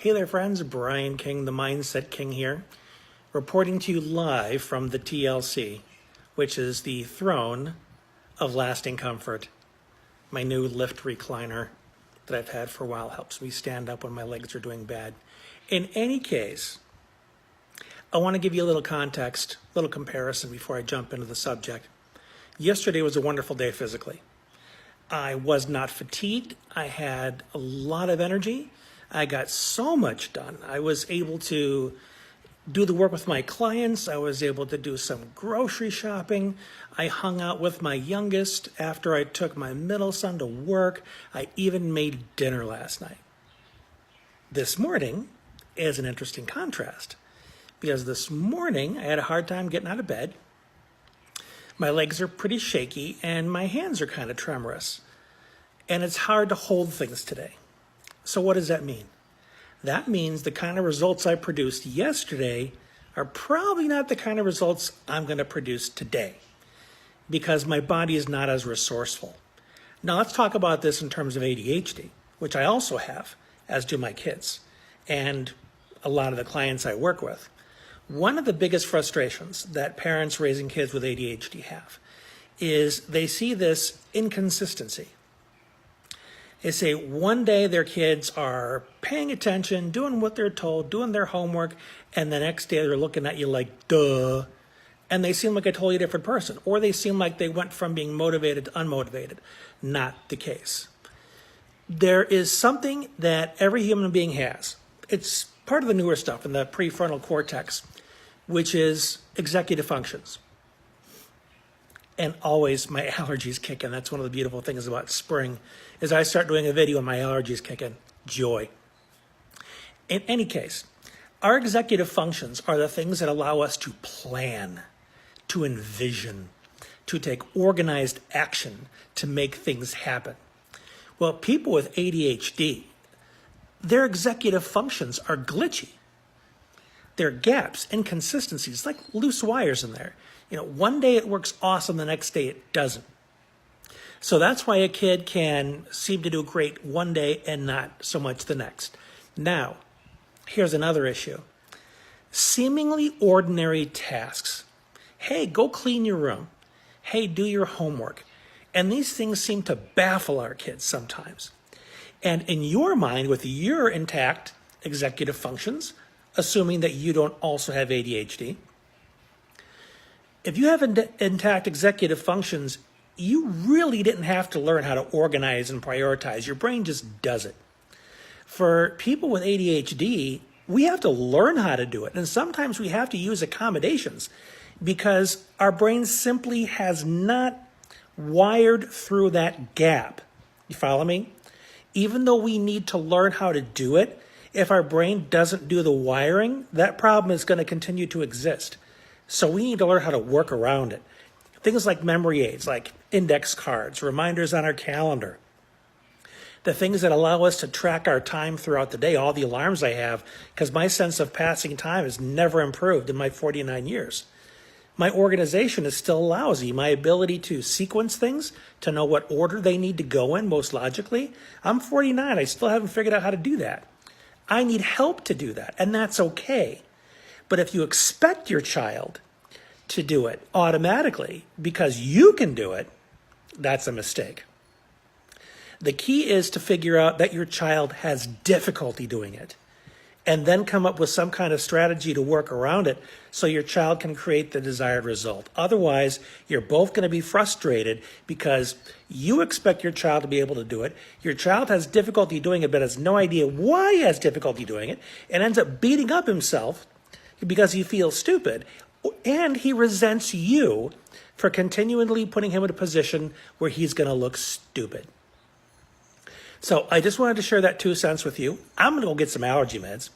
Hey there friends, Brian King, the Mindset King here, reporting to you live from the TLC, which is the throne of lasting comfort. My new lift recliner that I've had for a while helps me stand up when my legs are doing bad. In any case, I want to give you a little context, a little comparison before I jump into the subject. Yesterday was a wonderful day physically. I was not fatigued. I had a lot of energy. I got so much done. I was able to do the work with my clients. I was able to do some grocery shopping. I hung out with my youngest after I took my middle son to work. I even made dinner last night. This morning is an interesting contrast because this morning I had a hard time getting out of bed. My legs are pretty shaky and my hands are kind of tremorous. And it's hard to hold things today. So what does that mean? That means the kind of results I produced yesterday are probably not the kind of results I'm going to produce today because my body is not as resourceful. Now let's talk about this in terms of ADHD, which I also have, as do my kids and a lot of the clients I work with. One of the biggest frustrations that parents raising kids with ADHD have is they see this inconsistency. They say one day their kids are paying attention, doing what they're told, doing their homework, and the next day they're looking at you like, duh, and they seem like a totally different person, or they seem like they went from being motivated to unmotivated. Not the case. There is something that every human being has. It's part of the newer stuff in the prefrontal cortex, which is executive functions. And always my allergies kick in. That's one of the beautiful things about spring is I start doing a video and my allergies kick in. Joy. In any case, our executive functions are the things that allow us to plan, to envision, to take organized action to make things happen. Well, people with ADHD, their executive functions are glitchy. There are gaps, inconsistencies, like loose wires in there. One day it works awesome, the next day it doesn't. So that's why a kid can seem to do great one day and not so much the next. Now, here's another issue. Seemingly ordinary tasks. Hey, go clean your room. Hey, do your homework. And these things seem to baffle our kids sometimes. And in your mind, with your intact executive functions, assuming that you don't also have ADHD, if you have intact executive functions, you really didn't have to learn how to organize and prioritize. Your brain just does it. For people with ADHD, we have to learn how to do it. And sometimes we have to use accommodations because our brain simply has not wired through that gap. You follow me? Even though we need to learn how to do it, if our brain doesn't do the wiring, that problem is going to continue to exist. So we need to learn how to work around it. Things like memory aids, like index cards, reminders on our calendar. The things that allow us to track our time throughout the day, all the alarms I have, because my sense of passing time has never improved in my 49 years. My organization is still lousy. My ability to sequence things, to know what order they need to go in most logically, I'm 49. I still haven't figured out how to do that. I need help to do that, and that's okay. But if you expect your child to do it automatically because you can do it, that's a mistake. The key is to figure out that your child has difficulty doing it and then come up with some kind of strategy to work around it so your child can create the desired result. Otherwise, you're both going to be frustrated because you expect your child to be able to do it. Your child has difficulty doing it but has no idea why he has difficulty doing it and ends up beating up himself because he feels stupid, and he resents you for continually putting him in a position where he's going to look stupid. So I just wanted to share that 2 cents with you. I'm going to go get some allergy meds.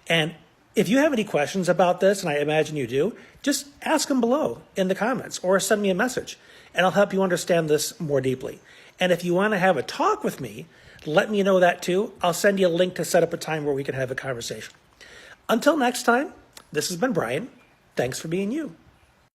And if you have any questions about this, and I imagine you do, just ask them below in the comments or send me a message, and I'll help you understand this more deeply. And if you want to have a talk with me, let me know that too. I'll send you a link to set up a time where we can have a conversation. Until next time, this has been Brian. Thanks for being you.